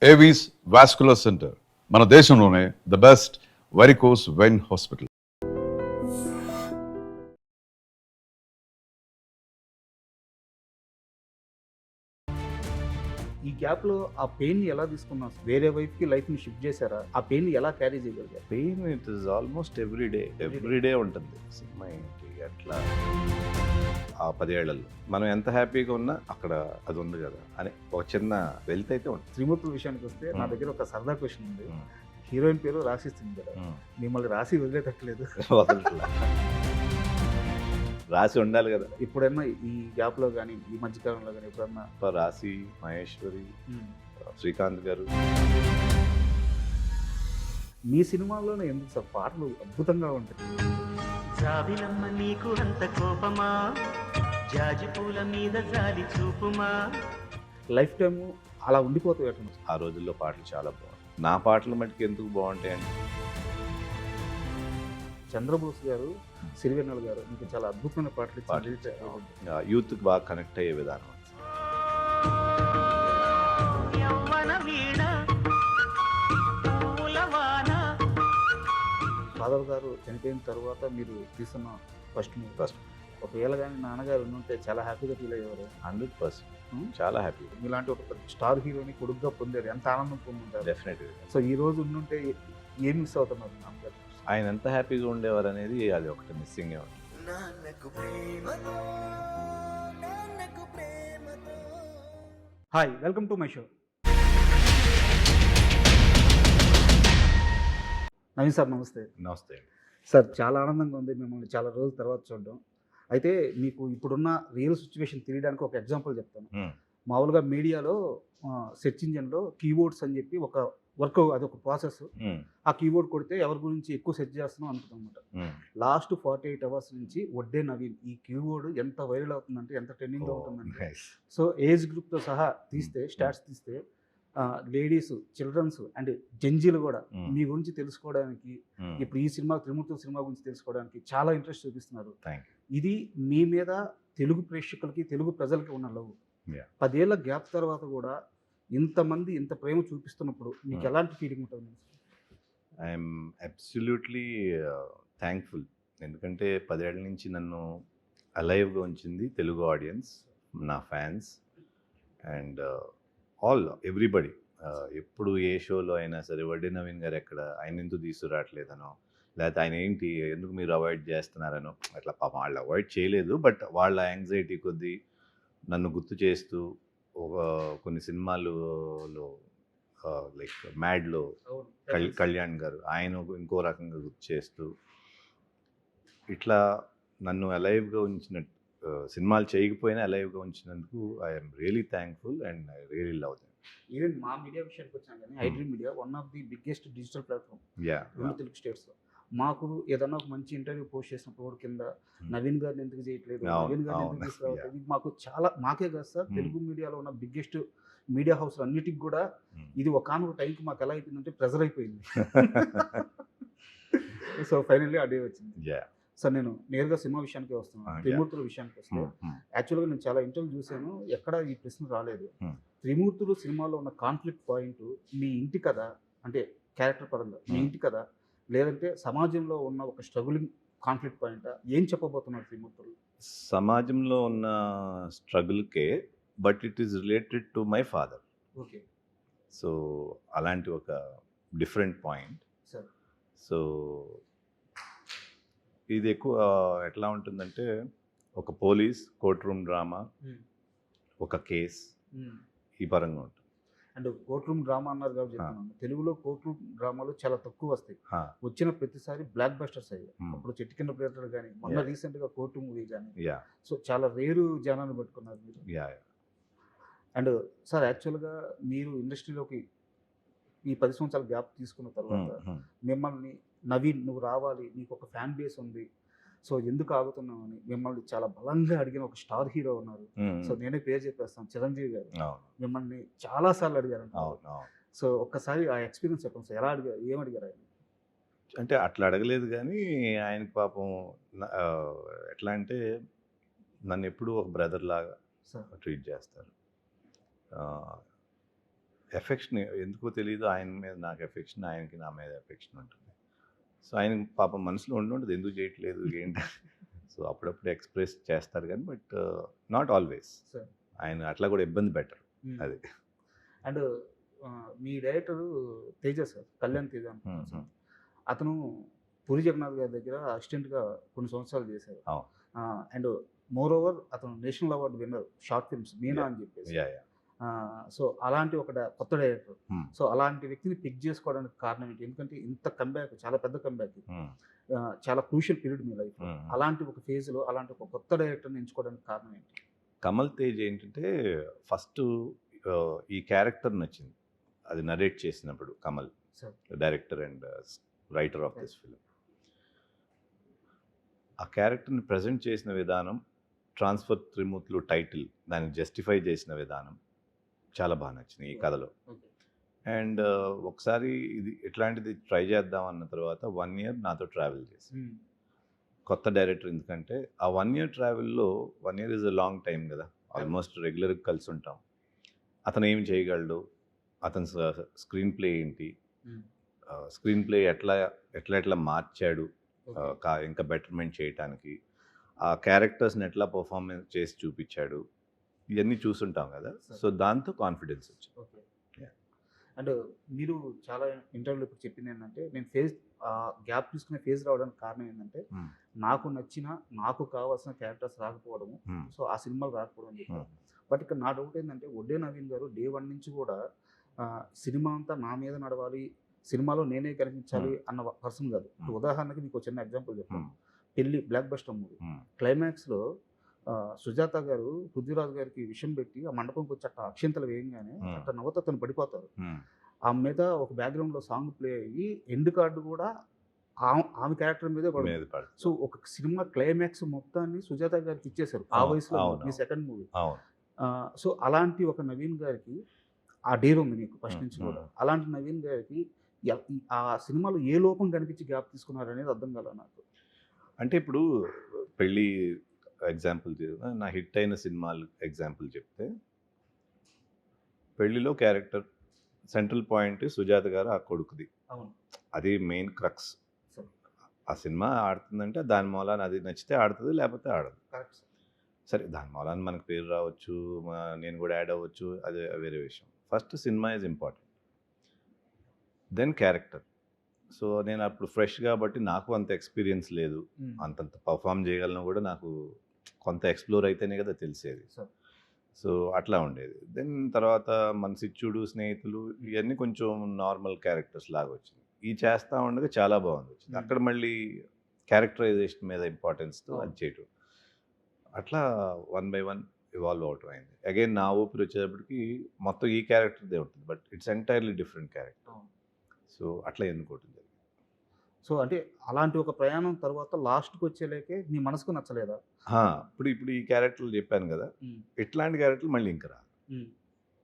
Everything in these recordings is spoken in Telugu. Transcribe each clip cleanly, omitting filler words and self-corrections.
ఏవీస్ వాస్కులర్ సెంటర్ మన దేశంలోనే the best varicose vein hospital. ఈ గ్యాప్‌లో ఆ పెయిన్‌ని ఎలా తీసుకున్నారు? వేరే వైపుకి లైఫ్‌ని షిఫ్ట్ చేసారా? ఆ పెయిన్‌ని ఎలా క్యారీ చేయగలిగారు? Pain it is almost every day ఉంటుంది సినిమా ఏంటి అట్లా. ఆ 10 ఏళ్లలో మనం ఎంత హ్యాపీగా ఉన్నా అక్కడ అది ఉంది కదా అని ఒక చిన్న వెల్త్ అయితే ఉంటుంది. త్రిమూర్తుల విషయానికి వస్తే నా దగ్గర ఒక సరదా క్వెషన్ ఉంది. ఉమ్. హీరోయిన్ పేరు రాశి సింగ్ కదా. ఉమ్. మిమ్మల్ని రాసి వదిలేటట్లేదు. వదలట్లా. రాసి ఉండాలి కదా. ఎప్పుడైనా ఈ గ్యాప్‌లో గానీ, ఈ మధ్య కాలంలో గానీ ఎప్పుడన్నా రాసి, మహేశ్వరి, శ్రీకాంత్ గారు. మీ సినిమాల్లోనే ఎందుకు సార్ పాటలు అద్భుతంగా ఉంటాయి? జాబిలమ్మ నీకు అంత కోపమా, జాజి పూల మీద జాలి చూపుమా. లైఫ్ టైము అలా ఉండిపోతాయి అట్లా. ఆ రోజుల్లో పాటలు చాలా బాగుంటాయి. నా పాటలు మటుకు ఎందుకు బాగుంటాయండి, చంద్రబోస్ గారు, సిరివెన్నెల గారు మీకు చాలా అద్భుతమైన పాటలు పాటలు ఇచ్చారు. యూత్కి బాగా కనెక్ట్ అయ్యే విధానం. యవ్వన వీణ పూలవాన. ఫాదర్ గారు చనిపోయిన తర్వాత మీరు తీస్తున్న ఫస్ట్ మూవీ. ఒకవేళ కానీ నాన్నగారు ఉంటే చాలా హ్యాపీగా ఫీల్ అయ్యేవారు. 100% చాలా హ్యాపీ. మీలాంటి ఒక స్టార్ హీరోని కొడుకుగా పొందారు, ఎంత ఆనందం పొందుంటారు. డెఫినెట్గా. సో ఈ రోజు ఉండుంటే ఏం మిస్ అవుతున్నారు నాన్నగారు? ఆయన ఎంత హ్యాపీగా ఉండేవారు అనేది అది ఒకటి మిస్సింగ్ ఉంది. Hi, welcome to my show. Naveen sir నమస్తే. నమస్తే. సార్ చాలా ఆనందంగా ఉంది మిమ్మల్ని చాలా రోజుల తర్వాత చూడడం. అయితే మీకు ఇప్పుడున్న రియల్ సిచ్యువేషన్ తెలియడానికి ఒక ఎగ్జాంపుల్ చెప్తాను. మామూలుగా మీడియాలో సెర్చ్ ఇంజిన్లో కీబోర్డ్స్ అని చెప్పి ఒక వర్క్, అదొక ప్రాసెస్. ఆ కీబోర్డ్ కొడితే ఎవరి గురించి ఎక్కువ సెర్చ్ చేస్తున్నాం అనుకుంటాం. లాస్ట్ 48 అవర్స్ నుంచి వడ్డే నవీన్ ఈ కీబోర్డ్ ఎంత వైరల్ అవుతుందంటే, ఎంత ట్రెండింగ్లో ఉంటుందంటే, సో ఏజ్ గ్రూప్తో సహా తీస్తే స్టాట్స్ తీస్తే లేడీస్, చిల్డ్రన్స్ అండ్ జెంజీలు కూడా మీ గురించి తెలుసుకోవడానికి, ఇప్పుడు ఈ సినిమా త్రిమూర్తుల సినిమా గురించి తెలుసుకోవడానికి చాలా ఇంట్రెస్ట్ చూపిస్తున్నారు. ఇది మీ మీద తెలుగు ప్రేక్షకులకి, తెలుగు ప్రజలకి ఉన్న లవ్. 10 ఏళ్ల గ్యాప్ తర్వాత కూడా ఇంతమంది ఇంత ప్రేమ చూపిస్తున్నప్పుడు మీకు ఎలాంటి ఫీలింగ్ ఉంటుంది? I'm absolutely thankful. ఎందుకంటే 10 ఏళ్ల నుంచి నన్ను అలైవ్గా ఉంచింది తెలుగు ఆడియన్స్, నా ఫ్యాన్స్ అండ్ ఎవ్రీబడి. ఎప్పుడు ఏ షోలో అయినా సరే వడ్డే నవీన్ గారు ఎక్కడ, ఆయన ఎందుకు తీసుకురావట్లేదనో, లేకపోతే ఆయన ఏంటి ఎందుకు మీరు అవాయిడ్ చేస్తున్నారనో, అట్లా పాపం వాళ్ళు అవాయిడ్ చేయలేదు, బట్ వాళ్ళ యాంగ్జైటీ కొద్దీ నన్ను గుర్తు చేస్తూ కొన్ని సినిమాలలో లైక్ మ్యాడ్లో కళ్యాణ్ గారు, ఆయన ఇంకో రకంగా గుర్తు చేస్తూ ఇట్లా నన్ను అలైవ్గా ఉంచిన, సినిమాలు చేయకపోయినా అలైవ్గా ఉంచినందుకు I'm really thankful and I really love them. Even మా మీడియా విషయానికి వచ్చాను కానీ iDream media one of the biggest digital platform Telugu స్టేట్స్లో. మాకు ఏదన్నా ఒక మంచి ఇంటర్వ్యూ పోస్ట్ చేసినప్పుడు కింద నవీన్ గారిని ఎందుకు చేయట్లేదు, నవీన్ గారిని ఎందుకు తీసుకురావట్లేదు, మాకు చాలా, మాకే కాదు సార్, తెలుగు మీడియాలో ఉన్న బిగ్గెస్ట్ మీడియా హౌస్ అన్నిటికి కూడా ఇది ఒకనొక టైంకి మాకు ఎలా అయిపోయిందంటే ప్రెజర్ అయిపోయింది. సో ఫైనల్లీ ఆ డే వచ్చింది. సార్ నేను నేరుగా సినిమా విషయానికి వస్తున్నాను. త్రిమూర్తుల విషయానికి వస్తే యాక్చువల్గా నేను చాలా ఇంటర్వ్యూ చూశాను, ఎక్కడ ఈ ప్రశ్న రాలేదు. త్రిమూర్తులు సినిమాలో ఉన్న కాన్ఫ్లిక్ట్ పాయింట్ మీ ఇంటి కథ, అంటే క్యారెక్టర్ పరంగా మీ ఇంటి కథ, లేదంటే సమాజంలో ఉన్న ఒక స్ట్రగులింగ్ కాన్ఫ్లిక్ట్ పాయింట్, ఏం చెప్పబోతున్నారు త్రిమూర్తులు? సమాజంలో ఉన్న స్ట్రగుల్కే, but it is related to my father. Okay. So అలాంటి ఒక డిఫరెంట్ పాయింట్. సార్ సో ఇది ఎక్కువ ఎట్లా ఉంటుందంటే, ఒక పోలీస్ కోర్ట్ రూమ్ డ్రామా, ఒక కేస్, ఈ పరంగా ఉంటుంది. అండ్ కోర్ట్ రూమ్ డ్రామా అన్నారు కాబట్టి చెప్తున్నాను, తెలుగులో కోర్ట్ రూమ్ డ్రామాలు చాలా తక్కువ వస్తాయి. వచ్చిన ప్రతిసారి బ్లాక్ బస్టర్స్ అయ్యాయి. అప్పుడు చెట్టు కింద ప్లేటర్ కానీ, మొన్న రీసెంట్గా కోర్టు మూవీ కానీ, సో చాలా రేరు జనాన్ని పట్టుకున్నారు మీరు. అండ్ సార్ యాక్చువల్గా మీరు ఇండస్ట్రీలోకి ఈ 10 సంవత్సరాల గ్యాప్ తీసుకున్న తర్వాత మిమ్మల్ని నవీన్ నువ్వు రావాలి, నీకు ఒక ఫ్యాన్ బేస్ ఉంది, సో ఎందుకు ఆగుతున్నావు అని మిమ్మల్ని చాలా బలంగా అడిగిన ఒక స్టార్ హీరో ఉన్నారు. సో నేనే పేరు చెప్పేస్తాను, చిరంజీవి గారు. మిమ్మల్ని చాలాసార్లు అడిగారు. సో ఒక్కసారి ఆ ఎక్స్పీరియన్స్ చెప్పండి సార్, ఎలా అడిగారు, ఏమడిగారు ఆయన? అంటే అట్లా అడగలేదు కానీ ఆయనకి పాపం ఎట్లా అంటే నన్ను ఎప్పుడూ ఒక బ్రదర్ లాగా ట్రీట్ చేస్తారు. ఎఫెక్షన్ ఎందుకో తెలియదు, ఆయన మీద నాకు ఎఫెక్షన్, ఆయనకి నా మీద ఎఫెక్షన్ ఉంటుంది. సో ఆయన పాపం మనసులో ఉండి ఎందుకు చేయట్లేదు ఏంటి, సో అప్పుడప్పుడు ఎక్స్ప్రెస్ చేస్తారు కానీ బట్ నాట్ ఆల్వేస్. సార్ ఆయన అట్లా కూడా ఇబ్బంది పెట్టరు. అది and me director Teja sir, Kalyan Teja అనుకుంటున్నాను సార్. అతను పూరి జగన్నాథ్ గారి దగ్గర అసిస్టెంట్గా కొన్ని సంవత్సరాలు చేశారు. అవును. అండ్ మోర్ ఓవర్ అతను national award winner short films Meena అని చెప్పేసి. యా యా సో అలాంటి ఒక కొత్త డైరెక్టర్, Hmm. సో అలాంటి వ్యక్తిని పిక్ చేసుకోవడానికి కారణం ఏంటి? ఎందుకంటే ఇంత కంబ్యాక్, చాలా పెద్ద కంబ్యాక్, చాలా క్రూషియల్ పీరియడ్ మీ లైఫ్. అలాంటి ఒక ఫేజ్లో అలాంటి ఒక కొత్త డైరెక్టర్ని ఎంచుకోవడానికి కారణం ఏంటి? కమల్ తేజ్ ఏంటంటే ఫస్ట్ ఈ క్యారెక్టర్ నచ్చింది, అది నరేట్ చేసినప్పుడు Kamal, sir director and writer of this film. ఆ క్యారెక్టర్ని ప్రజెంట్ చేసిన విధానం, ట్రాన్స్ఫర్ త్రిమూర్తులు టైటిల్ దాన్ని జస్టిఫై చేసిన విధానం చాలా బాగా నచ్చింది ఈ కథలో. ఓకే. అండ్ ఒకసారి ఇది ఎట్లాంటిది ట్రై చేద్దాం అన్న తర్వాత 1 year నాతో ట్రావెల్ చేసి, కొత్త డైరెక్టర్ ఎందుకంటే ఆ 1 year ట్రావెల్లో 1 year is a long time కదా, ఆల్మోస్ట్ రెగ్యులర్గా కలిసి ఉంటాం. అతను ఏం చేయగలడు, అతని స్క్రీన్ ప్లే ఏంటి, స్క్రీన్ ప్లే ఎట్లా ఎట్లా మార్చాడు ఇంకా బెటర్మెంట్ చేయటానికి, ఆ క్యారెక్టర్స్ని ఎట్లా పర్ఫార్మెన్స్ చేసి చూపించాడు, ఇవన్నీ చూసుంటాం కదా. సో దాంతో కాన్ఫిడెన్స్ వచ్చింది. ఓకే. అండ్ మీరు చాలా ఇంటర్వ్యూలో ఇప్పుడు చెప్పింది ఏంటంటే, నేను ఫేజ్ గ్యాప్ తీసుకునే ఫేజ్ రావడానికి కారణం ఏంటంటే, నాకు నచ్చిన నాకు కావాల్సిన క్యారెక్టర్స్ రాకపోవడము, సో ఆ సినిమాలు రాకపోవడం అని చెప్పారు. బట్ ఇక్కడ నా డౌట్ ఏంటంటే, ఒడ్డే నవీన్ గారు డే 1 నుంచి కూడా సినిమా అంతా నా మీద నడవాలి, సినిమాలో నేనే కనిపించాలి అన్న పర్సన్ కాదు. ఇప్పుడు ఉదాహరణకి మీకు చిన్న ఎగ్జాంపుల్ చెప్తాను. పెళ్ళి బ్లాక్ బస్టర్ మూవీ క్లైమాక్స్లో సుజాత గారు పృథ్వీరాజ్ గారికి విషయం పెట్టి ఆ మండపంకి వచ్చి అట్ట అక్షింతలు వేయంగానే అట్ట నవ్వుతో అతను పడిపోతారు. ఆ మీద ఒక బ్యాక్గ్రౌండ్లో సాంగ్ ప్లే అయ్యి ఎండ్ కార్డు కూడా ఆమె క్యారెక్టర్ మీదే పడుతుంది. సో ఒక సినిమా క్లైమాక్స్ మొత్తాన్ని సుజాత గారికి ఇచ్చేశారు ఆ వయసులో, మీ సెకండ్ మూవీ. సో అలాంటి ఒక నవీన్ గారికి ఆ డేర్ ఉంది మీకు ఫస్ట్ నుంచి కూడా. అలాంటి నవీన్ గారికి ఆ సినిమాలో ఏ లోపం కనిపించి గ్యాప్ తీసుకున్నారు అనేది అర్థం కాల నాకు. అంటే ఇప్పుడు పెళ్ళి ఎగ్జాంపుల్ నా హిట్ అయిన సినిమాలు ఎగ్జాంపుల్ చెప్తే, పెళ్ళిలో క్యారెక్టర్ సెంట్రల్ పాయింట్ సుజాత గారు ఆ కొడుకుది, అవును, అది మెయిన్ క్రక్స్. ఆ సినిమా ఆడుతుందంటే దాని మూలాన అది నచ్చితే ఆడుతుంది, లేకపోతే ఆడదు. కరెక్ట్. సరే దాని మూలాన మనకు పేరు రావచ్చు, నేను కూడా యాడ్ అవ్వచ్చు, అది వేరే విషయం. First cinema is important, then character. So నేను అప్పుడు ఫ్రెష్ కాబట్టి నాకు అంత ఎక్స్పీరియన్స్ లేదు, అంతంత పర్ఫామ్ చేయగలను కూడా నాకు కొంత ఎక్స్ప్లోర్ అయితేనే కదా తెలిసేది. సో అట్లా ఉండేది. దెన్ తర్వాత మన సిచ్చుడు, స్నేహితులు ఇవన్నీ కొంచెం నార్మల్ క్యారెక్టర్స్ లాగా వచ్చింది. ఈ చేస్తూ ఉండగా చాలా బాగుంది వచ్చింది. అక్కడ మళ్ళీ క్యారెక్టరైజేషన్ మీద ఇంపార్టెన్స్తో అది చేయటం, అట్లా 1 by 1 ఇవాల్వ్ అవటం అయింది. అగైన్ నా ఊపిరి వచ్చేటప్పటికి మొత్తం ఈ క్యారెక్టర్దే ఉంటుంది, but it's entirely different character. So అట్లా ఎన్నుకోవటం జరిగింది. సో అంటే అలాంటి ఒక ప్రయాణం తర్వాత లాస్ట్కి వచ్చేలేకే మీ మనసుకు నచ్చలేదా? ఇప్పుడు ఈ క్యారెక్టర్లు చెప్పాను కదా, ఇట్లాంటి క్యారెక్టర్లు మళ్ళీ ఇంకా రా,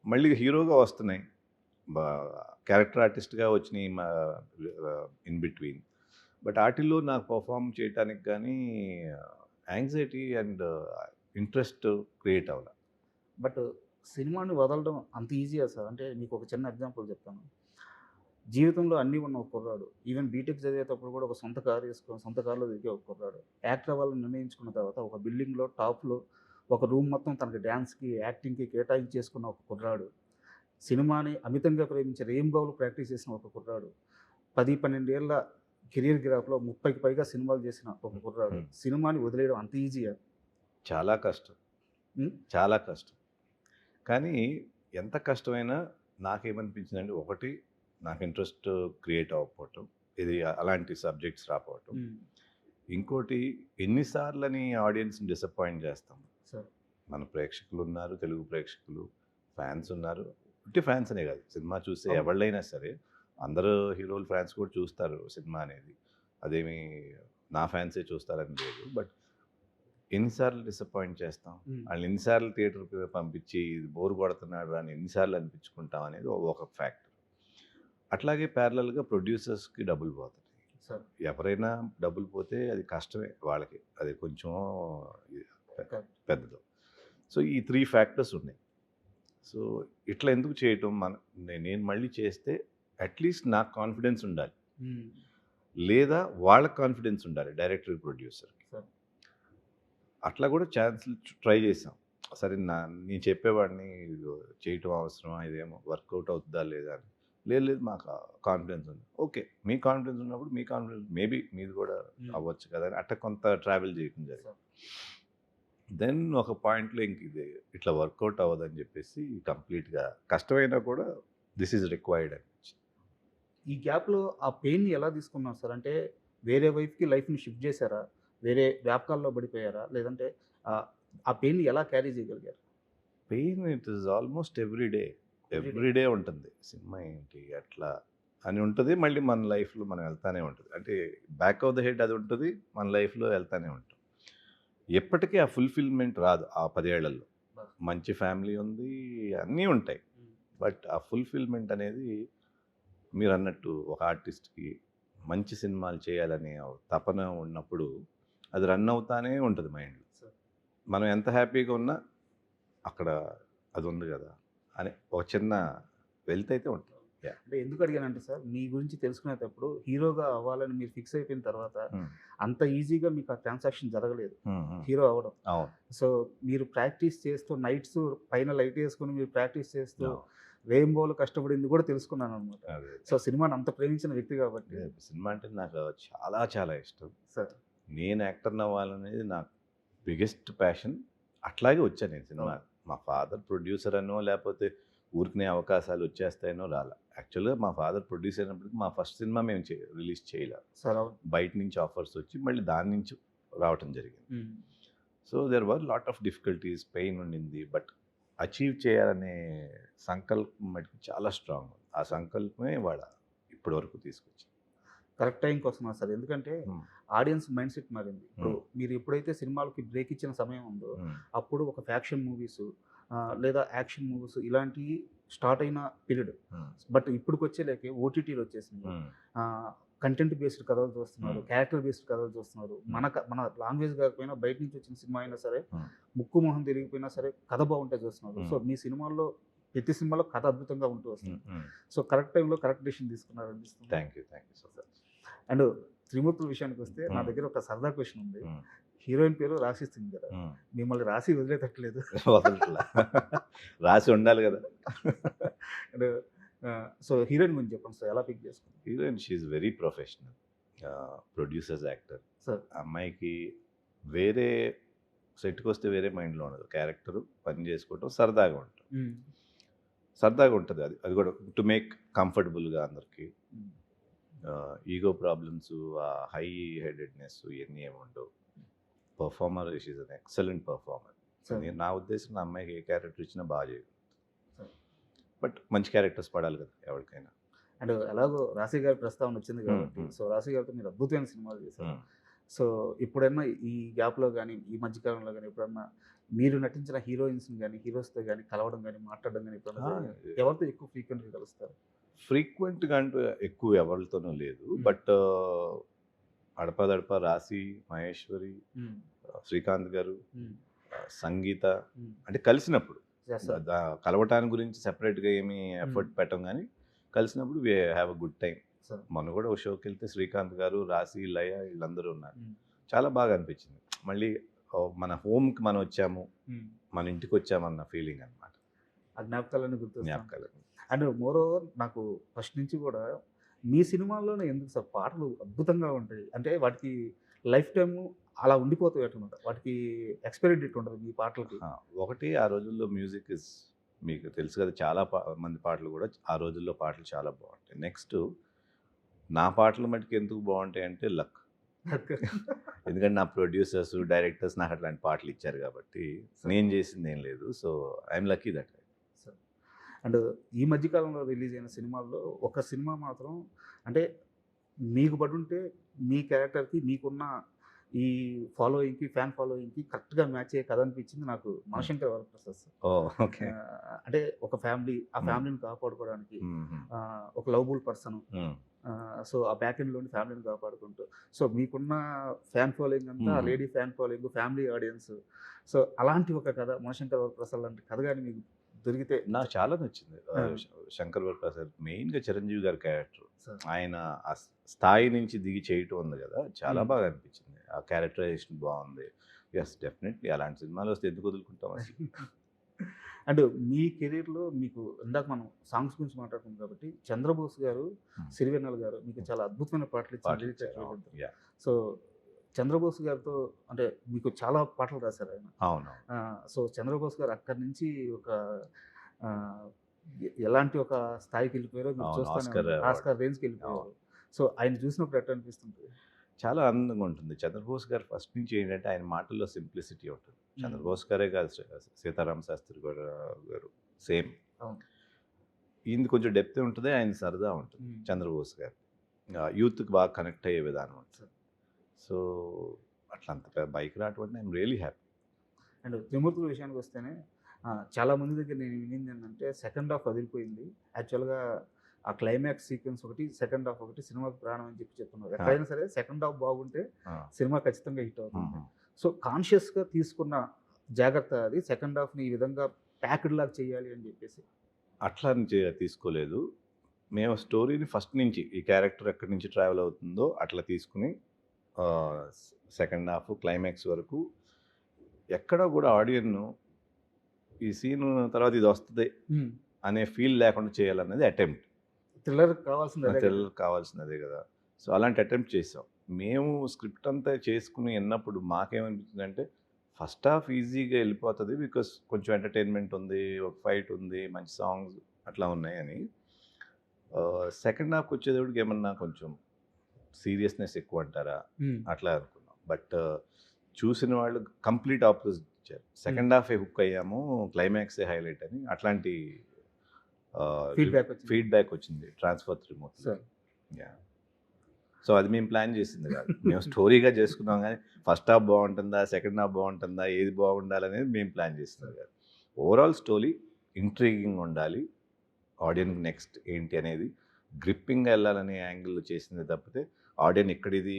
మళ్ళీ హీరోగా వస్తున్నాయి, క్యారెక్టర్ ఆర్టిస్ట్గా వచ్చినాయి ఇన్ బిట్వీన్. బట్ వాటిల్లో నాకు పర్ఫామ్ చేయడానికి కానీ యాంగ్జైటీ అండ్ ఇంట్రెస్ట్ క్రియేట్ అవ్వాలి. బట్ సినిమాని వదలడం అంత ఈజీయా సార్? అంటే మీకు ఒక చిన్న ఎగ్జాంపుల్ చెప్తాను. జీవితంలో అన్నీ ఉన్న ఒక కుర్రాడు, ఈవెన్ బీటెక్ చదివేటప్పుడు కూడా ఒక సొంత కారు వేసుకొని సొంత కారులో తిరిగే ఒక కుర్రాడు, యాక్టర్ అవ్వాలని నిర్ణయించుకున్న తర్వాత ఒక బిల్డింగ్లో టాప్లో ఒక రూమ్ మొత్తం తనకి డ్యాన్స్కి, యాక్టింగ్కి కేటాయించేసుకున్న ఒక కుర్రాడు, సినిమాని అమితంగా ప్రేమించే రెయిన్బోలు ప్రాక్టీస్ చేసిన ఒక కుర్రాడు, 10-12 ఏళ్ళ కెరీర్ గ్రాఫ్లో 30కి పైగా సినిమాలు చేసిన ఒక కుర్రాడు, సినిమాని వదిలేయడం అంత ఈజీయా? చాలా కష్టం, చాలా కష్టం. కానీ ఎంత కష్టమైనా నాకేమనిపించిందంటే, ఒకటి నాకు ఇంట్రెస్ట్ క్రియేట్ అవ్వకపోవటం, ఇది అలాంటి సబ్జెక్ట్స్ రాకపోవటం. ఇంకోటి ఎన్నిసార్లని ఆడియన్స్ని డిసప్పాయింట్ చేస్తాం. మన ప్రేక్షకులు ఉన్నారు, తెలుగు ప్రేక్షకులు, ఫ్యాన్స్ ఉన్నారు. ఉట్టి ఫ్యాన్స్ అనే కాదు, సినిమా చూసే ఎవళ్ళైనా సరే అందరూ హీరోలు ఫ్యాన్స్ కూడా చూస్తారు సినిమా అనేది, అదేమి నా ఫ్యాన్సే చూస్తారని లేదు. బట్ ఎన్నిసార్లు డిసప్పాయింట్ చేస్తాం, వాళ్ళు ఎన్నిసార్లు థియేటర్కి పంపించి బోర్ కొడుతున్నాడు అని ఎన్నిసార్లు అనిపించుకుంటాం అనేది ఒక ఫ్యాక్టర్. అట్లాగే ప్యారలల్గా ప్రొడ్యూసర్స్కి డబ్బులు పోతాయి. ఎవరైనా డబ్బులు పోతే అది కష్టమే వాళ్ళకి, అది కొంచెం పెద్దదో. సో ఈ 3 ఫ్యాక్టర్స్ ఉన్నాయి. సో ఇట్లా ఎందుకు చేయటం నేను మళ్ళీ చేస్తే అట్లీస్ట్ నాకు కాన్ఫిడెన్స్ ఉండాలి, లేదా వాళ్ళకి కాన్ఫిడెన్స్ ఉండాలి డైరెక్టర్ ప్రొడ్యూసర్కి. Sure. అట్లా కూడా ఛాన్సులు ట్రై చేసాం. సరే నేను చెప్పేవాడిని ఇదిగో చేయటం అవసరమా, ఇదేమో వర్కౌట్ అవుతుందా లేదా అని. లేదు మాకు కాన్ఫిడెన్స్ ఉంది. ఓకే, మీ కాన్ఫిడెన్స్ ఉన్నప్పుడు మీ కాన్ఫిడెన్స్ మేబీ మీది కూడా అవ్వచ్చు కదా అని అట్లా కొంత ట్రావెల్ చేయడం జరిగింది. దెన్ ఒక పాయింట్లో ఇంక ఇది ఇట్లా వర్కౌట్ అవ్వదని చెప్పేసి కంప్లీట్గా కష్టమైనా కూడా దిస్ ఈజ్ రిక్వైర్డ్ అని. ఈ గ్యాప్లో ఆ పెయిన్ని ఎలా తీసుకున్నారు సార్? అంటే వేరే వైపుకి లైఫ్ని షిఫ్ట్ చేశారా? వేరే వ్యాపకాల్లో పడిపోయారా? లేదంటే ఆ పెయిన్ని ఎలా క్యారీ చేయగలిగారు? Pain it is almost everyday ఉంటుంది. సినిమా ఏంటి అట్లా అని ఉంటుంది. మళ్ళీ మన లైఫ్లో మనం వెళ్తానే ఉంటుంది. అంటే బ్యాక్ ఆఫ్ ద హెడ్ అది ఉంటుంది, మన లైఫ్లో వెళ్తానే ఉంటుంది. ఎప్పటికీ ఆ ఫుల్ఫిల్మెంట్ రాదు ఆ 10 ఏళ్లలో. మంచి ఫ్యామిలీ ఉంది, అన్నీ ఉంటాయి, బట్ ఆ ఫుల్ఫిల్మెంట్ అనేది మీరు అన్నట్టు ఒక ఆర్టిస్ట్కి మంచి సినిమాలు చేయాలనే తపన ఉన్నప్పుడు అది రన్ అవుతానే ఉంటుంది మైండ్లో. మనం ఎంత హ్యాపీగా ఉన్నా అక్కడ అది ఉంది కదా అని ఒక చిన్న వెల్త్ అయితే ఉంటుంది. అంటే ఎందుకు అడిగానంటే సార్, మీ గురించి తెలుసుకునేటప్పుడు హీరోగా అవ్వాలని మీరు ఫిక్స్ అయిపోయిన తర్వాత అంత ఈజీగా మీకు ఆ ట్రాన్సాక్షన్ జరగలేదు హీరో అవ్వడం. అవును. సో మీరు ప్రాక్టీస్ చేస్తూ నైట్స్ పైన లైట్ వేసుకుని మీరు ప్రాక్టీస్ చేస్తూ రెయిన్బోలో కష్టపడింది కూడా తెలుసుకున్నాను అనమాట. సో సినిమాని అంత ప్రేమించిన వ్యక్తి కాబట్టి. సినిమా అంటే నాకు చాలా చాలా ఇష్టం సార్. నేను యాక్టర్ అవ్వాలనేది నాకు బిగ్గెస్ట్ ప్యాషన్. అట్లాగే వచ్చాను నేను సినిమా. మా ఫాదర్ ప్రొడ్యూసర్ అనో లేకపోతే ఊరికనే అవకాశాలు వచ్చేస్తాయనో రాలా. యాక్చువల్గా మా ఫాదర్ ప్రొడ్యూస్ అయినప్పటికీ మా ఫస్ట్ సినిమా మేము రిలీజ్ చేయలేదు. బయట నుంచి ఆఫర్స్ వచ్చి మళ్ళీ దాని నుంచి రావటం జరిగింది. So there were lot of difficulties, pain ఉండింది, బట్ అచీవ్ చేయాలనే సంకల్పం మటుకు చాలా స్ట్రాంగ్. ఆ సంకల్పమే వాళ్ళ ఇప్పటి వరకు తీసుకొచ్చింది. కరెక్ట్ టైంకి వస్తున్నారు సార్. ఎందుకంటే ఆడియన్స్ మైండ్ సెట్ మారింది. ఇప్పుడు మీరు ఎప్పుడైతే సినిమాలకి బ్రేక్ ఇచ్చిన సమయం ఉందో అప్పుడు ఒక ఫ్యాక్షన్ మూవీస్ లేదా యాక్షన్ మూవీస్ ఇలాంటివి స్టార్ట్ అయిన పీరియడ్. బట్ ఇప్పటికి వచ్చేలేకే ఓటీటీలు వచ్చేసింది. కంటెంట్ బేస్డ్ కథలు చూస్తున్నారు, క్యారెక్టర్ బేస్డ్ కథలు చూస్తున్నారు. మన లాంగ్వేజ్ కాకపోయినా బయట నుంచి వచ్చిన సినిమా అయినా సరే, ముక్కు మొహం తిరిగిపోయినా సరే కథ బాగుంటే చూస్తున్నారు. సో మీ సినిమాల్లో ప్రతి సినిమాలో కథ అద్భుతంగా ఉంటూ వస్తుంది. సో కరెక్ట్ టైంలో కరెక్ట్ డెసిషన్ తీసుకున్నారు అనిపిస్తుంది. Thank you so much. And త్రిమూర్తుల విషయానికి వస్తే నా దగ్గర ఒక సరదా క్వశ్చన్ ఉంది. హీరోయిన్ పేరు రాశి సింగ్ కదా, మిమ్మల్ని రాసి వదిలేటట్లేదు. రాసి ఉండాలి కదా. అండ్ సో హీరోయిన్ గురించి చెప్పండి సార్, ఎలా పిక్ చేసుకుంటారు? Heroine she's very professional, producers, actor. Sir అమ్మాయికి వేరే సెట్కి వస్తే వేరే మైండ్లో ఉండదు. క్యారెక్టర్ పని చేసుకోవటం సరదాగా ఉంటుంది. అది కూడా టు మేక్ కంఫర్టబుల్గా అందరికీ. ఈగో ప్రాబ్లమ్స్, హై హెడెడ్నెస్ ఇవన్నీ ఏమి ఉండవు. Performer, she's an excellent performer. నా ఉద్దేశం నా అమ్మాయికి ఏ క్యారెక్టర్ ఇచ్చినా బాగా చేయదు, బట్ మంచి క్యారెక్టర్స్ పడాలి కదా ఎవరికైనా. అండ్ ఎలాగో రాశి గారి ప్రస్తావన వచ్చింది కాబట్టి, సో రాశి గారితో మీరు అద్భుతమైన సినిమాలు చేశారు. సో ఇప్పుడన్నా ఈ గ్యాప్లో కానీ ఈ మధ్యకాలంలో కానీ ఎప్పుడన్నా మీరు నటించిన హీరోయిన్స్ని కానీ హీరోస్తో కానీ కలవడం కానీ మాట్లాడడం కానీ ఎప్పుడన్నా ఎవరితో ఎక్కువ ఫ్రీక్వెంట్గా కలుస్తారు? ఫ్రీక్వెంట్గా అంటూ ఎక్కువ ఎవరితోనూ లేదు, బట్ అడపదడప రాశి, మహేశ్వరి, శ్రీకాంత్ గారు, సంగీత అంటే కలిసినప్పుడు, కలవటానికి గురించి సెపరేట్గా ఏమీ ఎఫర్ట్ పెట్టం, కానీ కలిసినప్పుడు we have a good time. మొన్న కూడా ఒక షోకి వెళ్తే శ్రీకాంత్ గారు, రాశి, లయ వీళ్ళందరూ ఉన్నారు. చాలా బాగా అనిపించింది. మళ్ళీ మన హోమ్కి మనం వచ్చాము, మన ఇంటికి వచ్చామన్న ఫీలింగ్ అనమాట. ఆ జ్ఞాపకాలన్నీ జ్ఞాపకాలు. అండ్ మోర్ ఓవర్ నాకు ఫస్ట్ నుంచి కూడా మీ సినిమాల్లోనే ఎందుకు సార్ పాటలు అద్భుతంగా ఉంటాయి, అంటే వాటికి లైఫ్ టైము అలా ఉండిపోతాయి అన్నమాట, వాటికి ఎక్స్పైరీ డేట్ ఉండదు మీ పాటలకి. ఒకటి, ఆ రోజుల్లో మ్యూజిక్ ఇస్ మీకు తెలుసు కదా, చాలా మంది పాటలు కూడా ఆ రోజుల్లో పాటలు చాలా బాగుంటాయి. నెక్స్ట్ నా పాటలు మటుకు ఎందుకు బాగుంటాయి అంటే లక్. ఎందుకంటే నా ప్రొడ్యూసర్స్, డైరెక్టర్స్ నాకు అట్లాంటి పాటలు ఇచ్చారు కాబట్టి నేను చేసింది ఏం లేదు. So I'm lucky that. And ఈ మధ్యకాలంలో రిలీజ్ అయిన సినిమాల్లో ఒక సినిమా మాత్రం అంటే మీకు పడుంటే మీ క్యారెక్టర్కి మీకున్న ఈ ఫాలోయింగ్కి, ఫ్యాన్ ఫాలోయింగ్కి కరెక్ట్గా మ్యాచ్ అయ్యే కథ అనిపించింది నాకు మనశంకర్ వరప్రసాద్ సార్. ఓకే. అంటే ఒక ఫ్యామిలీ, ఆ ఫ్యామిలీని కాపాడుకోవడానికి ఒక లవబుల్ పర్సన్, సో ఆ బ్యాక్ ఎండ్లోని ఫ్యామిలీని కాపాడుకుంటూ, సో మీకున్న ఫ్యాన్ ఫాలోయింగ్ అంతా lady fan following, family audience, so అలాంటి ఒక కథ మనశంకర్ వరప్రసాద్ లాంటి కథ కానీ మీకు దొరికితే నాకు చాలా నచ్చింది. ఆ. శంకర్ వరప్రసాద్ మెయిన్‌గా చిరంజీవి గారి క్యారెక్టర్. సార్. ఆయన ఆ స్థాయి నుంచి దిగి చేయటం ఉంది కదా! చాలా Hmm. బాగా అనిపించింది. ఆ క్యారెక్టరైజేషన్ బాగుంది. యెస్, డెఫినెట్‌లీ అలాంటి సినిమాలు వస్తే ఎందుకు వదులుకుంటాం అసలు. అండ్ మీ కెరీర్‌లో మీకు ఇందాక మనం సాంగ్స్ గురించి మాట్లాడుకున్నాం కాబట్టి చంద్రబోస్ గారు, సిరివెన్నెల గారు మీకు చాలా అద్భుతమైన పాటలు ఇచ్చిన పాటలు లిరిక్ ఇచ్చారు. రైటర్ అవును. ఇద్దరు. యాహ్! సో చంద్రబోస్ గారితో అంటే మీకు చాలా పాటలు రాశారు ఆయన. అవునవును. సో చంద్రబోస్ గారు అక్కడి నుంచి ఒక ఆహ్, ఎలాంటి ఒక స్థాయికి వెళ్ళిపోయారో మీరు అవును. చూస్తానే ఆస్కార్ ఉన్నారు. అవార్డ్. ఆస్కార్ రేంజ్‌కి వెళ్ళిపోయారు. సో ఆయన చూసినప్పుడు ఎట్లా అనిపిస్తుంది? చాలా ఆనందంగా ఉంటుంది. చంద్రబోస్ గారు ఫస్ట్ నుంచి ఏంటంటే ఆయన మాటల్లో సింప్లిసిటీ ఉంటుంది. చంద్రబోస్ గారే కాదు, సీతారామ శాస్త్రి గారు సేమ్. అవును. ఈయనది కొంచెం డెప్త్ ఉంటుంది, ఆయన సరదా ఉంటుంది. చంద్రబోస్ గారు యూత్‌కి బాగా కనెక్ట్ అయ్యే విధానం ఉంటుంది. సో అట్లా అంత బైక్ రావటం అంటే ఐఎమ్ రియలీ హ్యాపీ. అండ్ త్రిమూర్తుల విషయానికి వస్తేనే చాలా మంది దగ్గర నేను వినింది ఏంటంటే సెకండ్ హాఫ్ వదిలిపోయింది. యాక్చువల్‌గా ఆ క్లైమాక్స్ సీక్వెన్స్ ఒకటి, సెకండ్ హాఫ్ ఒకటి సినిమాకి ప్రాణం అని చెప్పి చెప్తున్నారు. ఎక్కడైనా సరే సెకండ్ హాఫ్ బాగుంటే సినిమా ఖచ్చితంగా హిట్ అవుతుంది. సో కాన్షియస్‌గా తీసుకున్న జాగ్రత్త అది సెకండ్ హాఫ్‌ని ఈ విధంగా ప్యాక్డ్ లాగా చేయాలి అని చెప్పేసి. అట్లా అని తీసుకోలేదు. మేము స్టోరీని ఫస్ట్ నుంచి ఈ క్యారెక్టర్ ఎక్కడి నుంచి ట్రావెల్ అవుతుందో అట్లా తీసుకుని సెకండ్ హాఫ్ క్లైమాక్స్ వరకు ఎక్కడ కూడా ఆడియన్ను ఈ సీన్ తర్వాత ఇది వస్తుంది అనే ఫీల్ లేకుండా చేయాలనేది అటెంప్ట్. థ్రిల్లర్ కావాల్సింది అదే కదా. థ్రిల్లర్ కావాల్సినదే కదా. సో అలాంటి అటెంప్ట్ చేసాం. మేము స్క్రిప్ట్ అంతా చేసుకుని విన్నప్పుడు మాకేమనిపించిందంటే ఫస్ట్ హాఫ్ ఈజీగా వెళ్ళిపోతుంది, బికాస్ కొంచెం ఎంటర్టైన్మెంట్ ఉంది, ఒక ఫైట్ ఉంది, మంచి సాంగ్స్ అట్లా ఉన్నాయని. సెకండ్ హాఫ్కి వచ్చేటప్పటికి ఏమన్నా కొంచెం సీరియస్నెస్ ఎక్కువ అంటారా అట్లా అనుకున్నాం. బట్ చూసిన వాళ్ళు కంప్లీట్ ఆపోజిట్ ఇచ్చారు. సెకండ్ హాఫే హుక్ అయ్యాము, క్లైమాక్సే హైలైట్ అని అట్లాంటి ఫీడ్బ్యాక్ వచ్చింది ట్రాన్స్ఫర్ త్రిమూర్తి. సార్. సో అది మేము ప్లాన్ చేసింది కాదు. మేము స్టోరీగా చేసుకున్నాం కానీ ఫస్ట్ హాఫ్ బాగుంటుందా, సెకండ్ హాఫ్ బాగుంటుందా, ఏది బాగుండాలనేది మేము ప్లాన్ చేసింది కాదు. ఓవరాల్ స్టోరీ ఇంట్రీగింగ్ ఉండాలి, ఆడియన్కి నెక్స్ట్ ఏంటి అనేది గ్రిప్పింగ్గా వెళ్ళాలనే యాంగిల్లో చేసింది తప్పితే ఆడియన్ ఎక్కడిది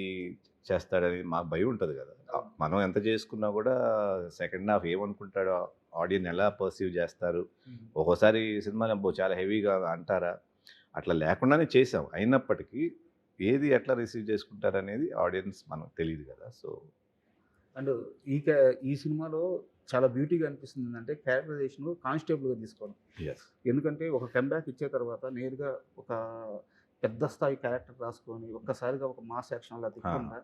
చేస్తాడని మాకు భయం ఉంటుంది కదా. మనం ఎంత చేసుకున్నా కూడా సెకండ్ హాఫ్ ఏమనుకుంటాడో, ఆడియన్ ఎలా పర్సీవ్ చేస్తారు, ఒక్కోసారి సినిమాలు చాలా హెవీగా అంటారా, అట్లా లేకుండానే చేసాం. అయినప్పటికీ ఏది ఎట్లా రిసీవ్ చేసుకుంటారు అనేది ఆడియన్స్ మనకు తెలియదు కదా. సో అండ్ ఈ సినిమాలో చాలా బ్యూటీగా అనిపిస్తుంది ఏంటంటే క్యారెక్టరైజేషన్ కానిస్టేబుల్గా తీసుకోవడం. ఎస్, ఎందుకంటే ఒక కంబ్యాక్ ఇచ్చే తర్వాత నేరుగా ఒక పెద్ద స్థాయి క్యారెక్టర్ రాసుకొని ఒక్కసారిగా ఒక మాస్ యాక్షన్ అలా తిప్పకుండా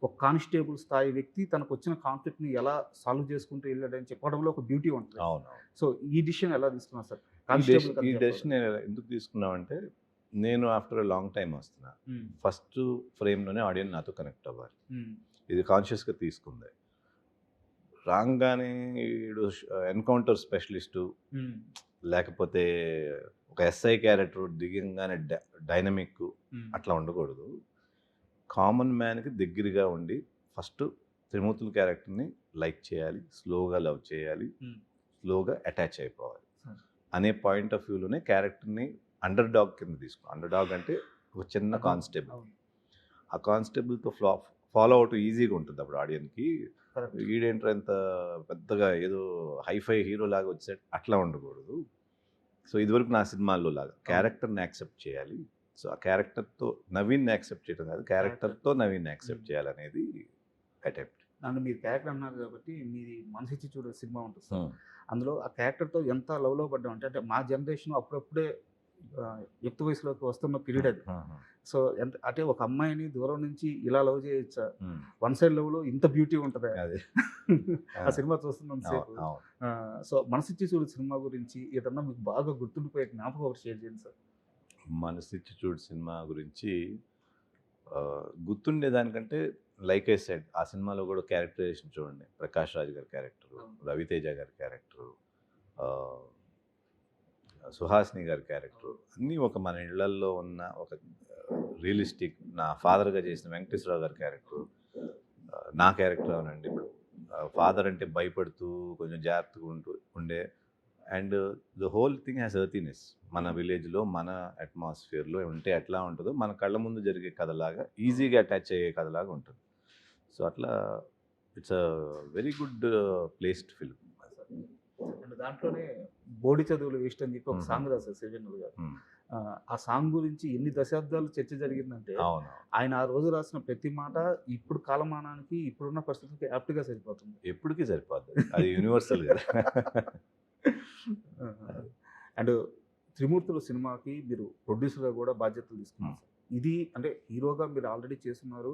ఒక కానిస్టేబుల్ స్థాయి వ్యక్తి తనకు వచ్చిన కాన్ఫ్లిక్ట్ని ఎలా సాల్వ్ చేసుకుంటూ వెళ్ళాడని చెప్పడంలో ఒక బ్యూటీ ఉంటుంది. అవును. సో ఈ డిసిషన్ ఎలా తీసుకున్నారు సార్? ఈ డెసిషన్ ఎందుకు తీసుకున్నామంటే నేను ఆఫ్టర్ ఎ లాంగ్ టైం వస్తున్నా. ఫస్ట్ ఫ్రేమ్లోనే ఆడియన్ నాతో కనెక్ట్ అవ్వాలి. ఇది కాన్షియస్గా తీసుకుంది. రాగానే వీడు ఎన్కౌంటర్ స్పెషలిస్టు లేకపోతే ఒక ఎస్ఐ క్యారెక్టర్ దిగంగానే డైనమిక్ అట్లా ఉండకూడదు. కామన్ మ్యాన్కి దగ్గరగా ఉండి ఫస్ట్ త్రిమూర్తుల క్యారెక్టర్ని లైక్ చేయాలి, స్లోగా లవ్ చేయాలి, స్లోగా అటాచ్ అయిపోవాలి అనే పాయింట్ ఆఫ్ వ్యూలోనే క్యారెక్టర్ని అండర్ డాగ్ కింద తీసుకున్నాం. అండర్ డాగ్ అంటే ఒక చిన్న కానిస్టేబుల్. ఆ కానిస్టేబుల్తో ఫాలో అవుట్ ఈజీగా ఉంటుంది అప్పుడు ఆడియన్కి. ఈడేంటర్ ఎంత పెద్దగా ఏదో హైఫై హీరో లాగా వచ్చాడు అట్లా ఉండకూడదు. సో ఇదివరకు నా సినిమాల్లో లాగా క్యారెక్టర్ని యాక్సెప్ట్ చేయాలి. సో ఆ క్యారెక్టర్తో నవీన్ యాక్సెప్ట్ చేయడం కాదు, క్యారెక్టర్తో నవీన్ యాక్సెప్ట్ చేయాలనేది అటెంప్ట్. నన్ను మీరు క్యారెక్టర్ అన్నారు కాబట్టి మీది మనసిచ్చి చూడే సినిమా ఉంటుంది సార్. అందులో ఆ క్యారెక్టర్తో ఎంత లవ్లో పడ్డాం అంటే మా జనరేషన్ అప్పుడప్పుడే యుక్త వయసులోకి వస్తున్న పీరియడ్ అది. సో ఎంత అంటే ఒక అమ్మాయిని దూరం నుంచి ఇలా లవ్ చేయొచ్చా, వన్ సైడ్ లవ్లో ఇంత బ్యూటీ ఉంటుంది ఆ సినిమా చూస్తున్నాం సేపు. సో మనసిచ్చి చూడు సినిమా గురించి ఏదన్నా మీకు బాగా గుర్తుండిపోయే జ్ఞాపకం ఒకటి షేర్ చేయండి సార్. మనసిచ్చి చూడు సినిమా గురించి గుర్తుండేదానికంటే లైక్ ఐ సెడ్ ఆ సినిమాలో కూడా క్యారెక్టరైజేషన్ చూడండి. ప్రకాష్ రాజ్ గారి క్యారెక్టరు, రవితేజ గారి క్యారెక్టరు, సుహాసిని గారి క్యారెక్టరు అన్నీ ఒక మన ఇళ్లల్లో ఉన్న ఒక రియలిస్టిక్. నా ఫాదర్గా చేసిన వెంకటేశ్వరరావు గారి క్యారెక్టరు, నా క్యారెక్టర్ అవునండి. ఇప్పుడు ఫాదర్ అంటే భయపడుతూ కొంచెం జాగ్రత్తగా ఉండే and the whole thing has earthiness. మన విలేజ్లో మన అట్మాస్ఫియర్లో ఉంటే ఎట్లా ఉంటుందో మన కళ్ళ ముందు జరిగే కథలాగా ఈజీగా అటాచ్ అయ్యే కథలాగా ఉంటుంది. సో అట్లా it's a very good placed film. And దాంట్లోనే బోడి చదువులు వేస్ట్ అని చెప్పి ఒక మ్మ్. సాంగ్ రాశారు సిరివెన్నెల గారు. ఉమ్, ఆ సాంగ్ గురించి ఎన్ని దశాబ్దాలు చర్చ జరిగిందంటే అవును. ఆయన ఆ రోజు రాసిన ప్రతి మాట ఇప్పుడు కాలమానానికి ఇప్పుడున్న పరిస్థితులకి యాప్ట్గా సరిపోతుంది. ఎప్పటికీ సరిపోద్ది, అది యూనివర్సల్ కదా. అండ్ త్రిమూర్తులు సినిమాకి మీరు ప్రొడ్యూసర్గా కూడా బాధ్యతలు తీసుకున్నారు. ఇది అంటే హీరోగా మీరు ఆల్రెడీ చేస్తున్నారు,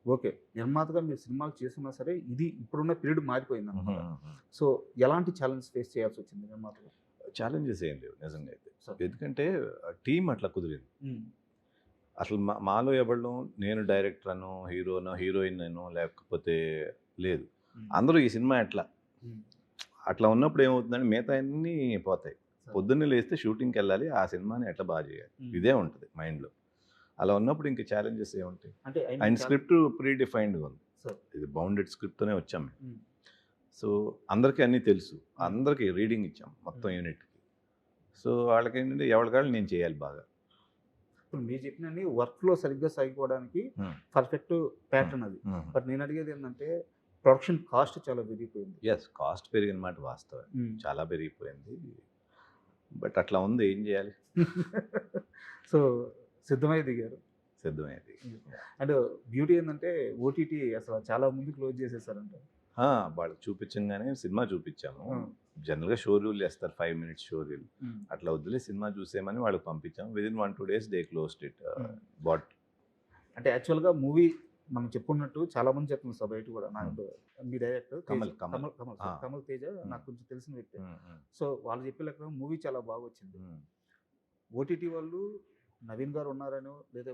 ఓకే. నిర్మాతగా మీరు సినిమాలు చేస్తున్నా సరే ఇది ఇప్పుడున్న పీరియడ్ మారిపోయింది అనమాట. సో ఎలాంటి ఛాలెంజ్ ఫేస్ చేయాల్సి వచ్చింది నిర్మాతగా? ఛాలెంజెస్ ఏం లేవు నిజంగా అయితే, సార్. ఎందుకంటే టీం అట్లా కుదిరింది. అసలు మాలో ఎవరు నేను డైరెక్టర్ అను, హీరోనో, హీరోయిన్ అనో, లేకపోతే లేదు. అందరూ ఈ సినిమా అట్లా ఉన్నప్పుడు ఏమవుతుందంటే మిగతా అన్నీ పోతాయి. పొద్దున్నే లేస్తే షూటింగ్కి వెళ్ళాలి, ఆ సినిమాని ఎట్లా బాగా చేయాలి, ఇదే ఉంటుంది మైండ్లో. అలా ఉన్నప్పుడు ఇంక ఛాలెంజెస్ ఏముంటాయి? అంటే అండ్ స్క్రిప్ట్ ప్రీ డిఫైన్డ్గా ఉంది, సార్. ఇది బౌండెడ్ స్క్రిప్ట్తోనే వచ్చాం మేము. సో అందరికీ అన్నీ తెలుసు, అందరికీ రీడింగ్ ఇచ్చాం మొత్తం యూనిట్కి. సో వాళ్ళకి ఏంటంటే ఎవరికాళ్ళు నేను చేయాలి బాగా. ఇప్పుడు మీరు చెప్పినన్ని వర్క్లో సరిగ్గా సాగిపోవడానికి పర్ఫెక్ట్ ప్యాటర్న్ అది. బట్ నేను అడిగేది ఏంటంటే ప్రొడక్షన్ కాస్ట్ చాలా పెరిగిపోయింది. ఎస్, కాస్ట్ పెరిగిన మాట వాస్తవం, చాలా పెరిగిపోయింది. బట్ అట్లా ఉంది, ఏం చేయాలి. సో సిద్ధమై దిగారు. సిద్ధమైంది. అండ్ బ్యూటీ ఏంటంటే ఓటీటీ అసలు చాలా ముందు క్లోజ్ చేసేసారంట. వాళ్ళకి చూపించగానే సినిమా చూపించాము. జనరల్గా షో రూల్ చేస్తారు, 5 minutes షో రూల్. అట్లా వదిలే సినిమా చూసేమని వాళ్ళకి పంపించాము. Within 1-2 days they closed it. But అంటే యాక్చువల్గా మూవీ మనం చెప్పుకున్నట్టు చాలా మంది చెప్తున్నారు సార్ బయట కూడా. నాకు మీ డైరెక్టర్ కమల్ తేజ నాకు కొంచెం తెలిసిన వ్యక్తి. సో వాళ్ళు చెప్పే లెక్క మూవీ చాలా బాగా వచ్చింది. ఓటీటీ వాళ్ళు నవీన్ గారు ఉన్నారనో లేదా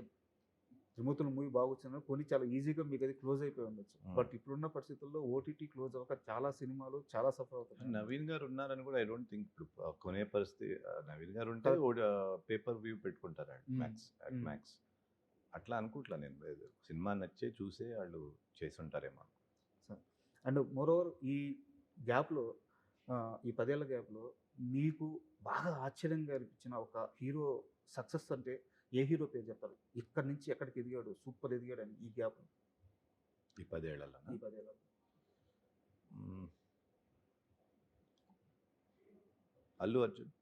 త్రిమూర్తుల మూవీ బాగా వచ్చిందో కొన్ని చాలా ఈజీగా మీకు అది క్లోజ్ అయిపోయి ఉండొచ్చు. బట్ ఇప్పుడున్న పరిస్థితుల్లో ఓటీటీ క్లోజ్ అవ్వక చాలా సినిమాలు చాలా సఫర్ అవుతున్నాయి. నవీన్ గారు ఉన్నారని కూడా ఐ డోంట్ థింక్ ఇప్పుడు కొనే పరిస్థితి. నవీన్ గారు ఉంటే పేపర్ వ్యూ పెట్టుకుంటారు మ్యాక్స్. అట్లా అనుకుంటా నేను. లేదు, సినిమా నచ్చే చూసే వాళ్ళు చేసి ఉంటారేమో. అండ్ మోరోవర్ ఈ గ్యాప్లో ఈ 10 ఏళ్ల గ్యాప్లో మీకు బాగా ఆశ్చర్యంగా అనిపించిన ఒక హీరో సక్సెస్ అంటే ఏ హీరో పేరు చెప్పారు? ఇక్కడి నుంచి ఎక్కడికి ఎదిగాడు, సూపర్ ఎదిగాడు అని ఈ గ్యాప్ ఈ 10 ఏళ్లలో అల్లు అర్జున్.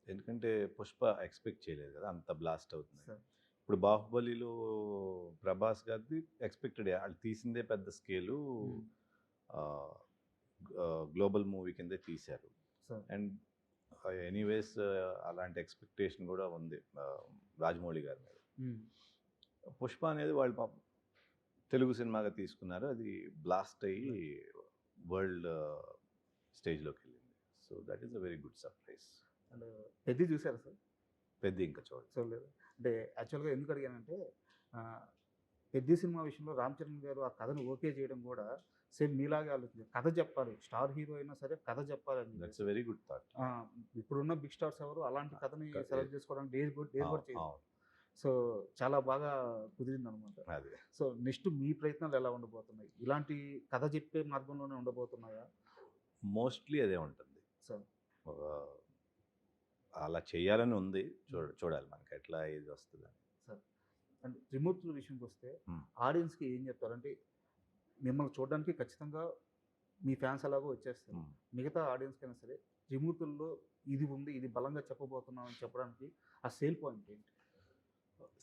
ఎందుకంటే పుష్ప ఎక్స్పెక్ట్ చేయలేదు కదా అంత బ్లాస్ట్ అవుతుంది. ఇప్పుడు బాహుబలిలో ప్రభాస్ గారిది ఎక్స్పెక్టెడ్, వాళ్ళు తీసిందే పెద్ద స్కేలు, గ్లోబల్ మూవీ కిందే తీశారు. అండ్ ఎనీవేస్ అలాంటి ఎక్స్పెక్టేషన్ కూడా ఉంది రాజమౌళి గారి మీద. పుష్ప అనేది వాళ్ళు పాపం తెలుగు సినిమాగా తీసుకున్నారు, అది బ్లాస్ట్ అయ్యి వరల్డ్ స్టేజ్లోకి వెళ్ళింది. So that is a very good surprise. And Peddi చూసారా సార్? పెద్ద ఇంకా చూడలేదు. అంటే యాక్చువల్గా ఎందుకు అడిగానంటే పెద్ది సినిమా విషయంలో రామ్ చరణ్ గారు ఆ కథను ఓకే చేయడం కూడా సేమ్ మీలాగే ఆలోచించారు. కథ చెప్పాలి, స్టార్ హీరో అయినా సరే కథ చెప్పాలని. That's very good thought. ఇప్పుడున్న బిగ్ స్టార్స్ ఎవరు అలాంటి కథని సెలెక్ట్ చేసుకోవడానికి డేస్ కూడా చేయరు. సో చాలా బాగా కుదిరింది అనమాట. సో నెక్స్ట్ మీ ప్రయత్నాలు ఎలా ఉండబోతున్నాయి? ఇలాంటి కథ చెప్పే మార్గంలోనే ఉండబోతున్నాయా? మోస్ట్లీ అదే ఉంటుంది సార్. అలా చేయాలని ఉంది, చూడాలి మనకి ఎట్లా ఇది వస్తుంది. సార్ అండ్ త్రిమూర్తుల విషయంకి వస్తే ఆడియన్స్కి ఏం చెప్తారంటే మిమ్మల్ని చూడడానికి ఖచ్చితంగా మీ ఫ్యాన్స్ అలాగో వచ్చేస్తారు. మిగతా ఆడియన్స్కి అయినా సరే త్రిమూర్తుల్లో ఇది ఉంది, ఇది బలంగా చెప్పబోతున్నాం అని చెప్పడానికి ఆ సేల్ పాయింట్ ఏంటి?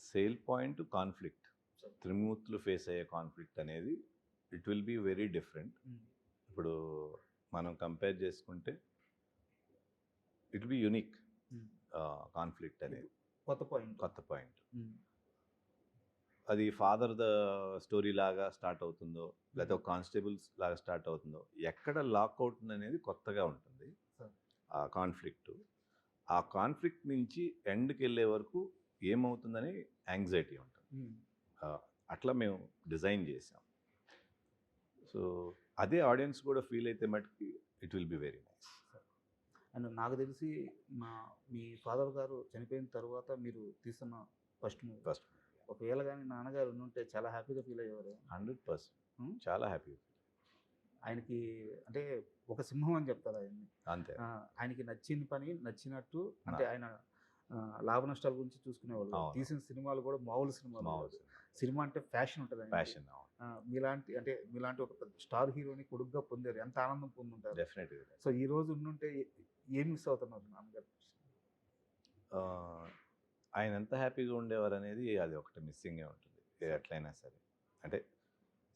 Sale point conflict. త్రిమూర్తులు ఫేస్ అయ్యే కాన్ఫ్లిక్ట్ అనేది it will be very different. ఇప్పుడు మనం కంపేర్ చేసుకుంటే ఇట్ బి యూనిక్ కాన్ఫ్లిక్ట్ అనేది, కొత్త పాయింట్. అది ఫాదర్ ద స్టోరీ లాగా స్టార్ట్ అవుతుందో లేకపోతే ఒక కానిస్టేబుల్స్ లాగా స్టార్ట్ అవుతుందో, ఎక్కడ లాక్ అవుతుంది అనేది కొత్తగా ఉంటుంది ఆ కాన్ఫ్లిక్ట్. ఆ కాన్ఫ్లిక్ట్ నుంచి ఎండ్కి వెళ్ళే వరకు ఏమవుతుందని యాంగ్జైటీ ఉంటుంది. అట్లా మేము డిజైన్ చేసాం. సో అదే ఆడియన్స్ కూడా ఫీల్ అయితే మటుకి it will be very nice. And నాకు తెలిసి మీ ఫాదర్ గారు చనిపోయిన తర్వాత మీరు తీస్తున్న ఫస్ట్ మూవీ. ఒకవేళ కానీ నాన్నగారు ఉంటే చాలా హ్యాపీగా ఫీల్ అయ్యేవారు. 100% చాలా హ్యాపీ. ఆయనకి అంటే ఒక సింహం అని చెప్తారు ఆయన్ని. అంతే. ఆయనకి నచ్చిన పని నచ్చినట్టు, అంటే ఆయన లాభ నష్టాల గురించి చూసుకునేవాళ్ళు. అవును. తీసిన సినిమాలు కూడా మామూలు సినిమాలు కాదు. సినిమా అంటే ఫ్యాషన్ ఉంటుంది. ప్యాషన్. మీలాంటి ఒక పెద్ద స్టార్ హీరోని కొడుకుగా పొందారు, ఎంత ఆనందం పొందుంటారు. డెఫినెట్గా. సో ఈ రోజు ఉండుంటే ఏం మిస్ అవుతున్నారు నాన్నగారు? ఆయన ఎంత హ్యాపీగా ఉండేవారు అనేది అది ఒకటి మిస్సింగే ఉంటుంది ఎట్లయినా సరే. అంటే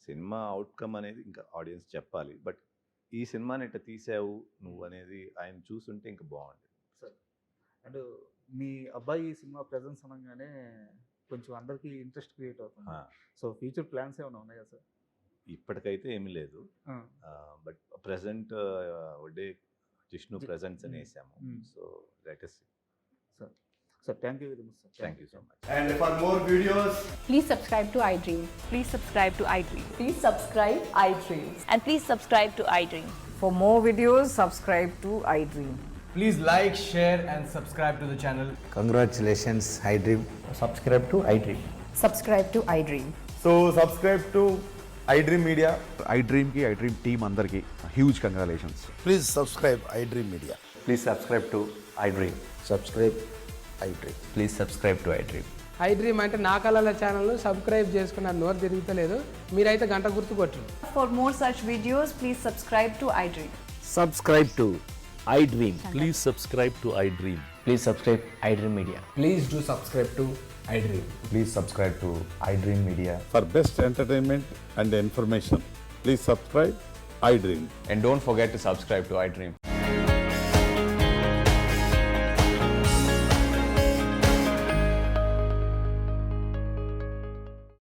సినిమా అవుట్కమ్ అనేది ఇంకా ఆడియన్స్ చెప్పాలి, బట్ ఈ సినిమాని ఇట్లా తీసావు నువ్వు అనేది ఆయన చూసుంటే ఇంకా బాగుండేది. సార్ అండ్ మీ అబ్బాయి ఈ సినిమా ప్రెజెన్స్ అనగానే కొంచెం అందరికీ ఇంట్రెస్ట్ క్రియేట్ అవుతుంది. సో ఫ్యూచర్ ప్లాన్స్ ఏమైనా ఉన్నాయా సార్? ఇప్పటికైతే ఏమీ లేదు, but present Vadde Jishnu presents అని వేసాము. So let us see. Sir thank you very much sir. Thank you so much. And for more videos, Please subscribe to iDream. Please subscribe to iDream. Please subscribe iDream. And please subscribe to iDream. For more videos, subscribe to iDream. please like, share, and subscribe to the channel. Congratulations, iDream. Subscribe to iDream. Subscribe to iDream. So subscribe to iDream Media. iDream की iDream team अंदर की huge congratulations. Please subscribe iDream Media. Please subscribe to iDream. Subscribe iDream. Please subscribe to iDream. iDream అంటే నా కళల ఛానల్ సబ్స్క్రైబ్ చేసుకున్నారు, నోరు తిరుగుతలేదు. మీరైతే గంట గుర్తు కొట్టండి. For more such videos, please subscribe to iDream. Subscribe to iDream. Please subscribe to iDream. Please subscribe iDream Media. Please do subscribe to iDream. Please subscribe to iDream Media. For best entertainment and information, please subscribe iDream. And don't forget to subscribe to iDream.